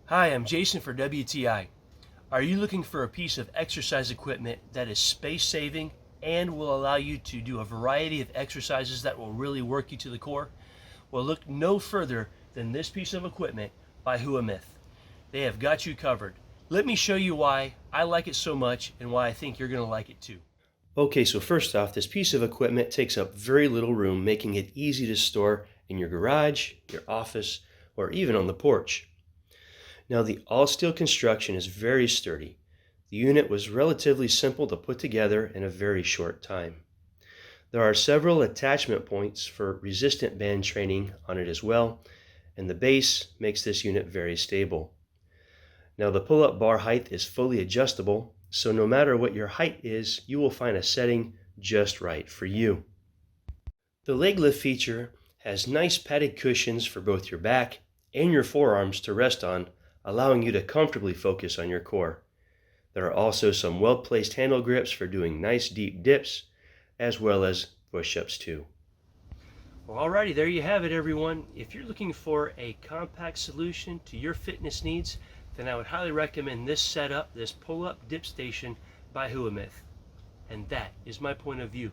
Hi, I'm Jason for WTI. Are you looking for a piece of exercise equipment that is space saving and will allow you to do a variety of exercises that will really work you to the core? Well, look no further than this piece of equipment by HUAMYTH. They have got you covered. Let me show you why I like it so much and why I think you're going to like it too. Okay, so first off, this piece of equipment takes up very little room, making it easy to store in your garage, your office, or even on the porch. Now, the all-steel construction is very sturdy. The unit was relatively simple to put together in a very short time. There are several attachment points for resistant band training on it as well, and the base makes this unit very stable. Now, the pull-up bar height is fully adjustable, so no matter what your height is, you will find a setting just right for you. The leg lift feature has nice padded cushions for both your back and your forearms to rest on, allowing you to comfortably focus on your core. There are also some well-placed handle grips for doing nice deep dips, as well as push-ups too. Well, alrighty, there you have it, everyone. If you're looking for a compact solution to your fitness needs, then I would highly recommend this setup, this pull-up dip station by HUAMYTH. And that is my point of view.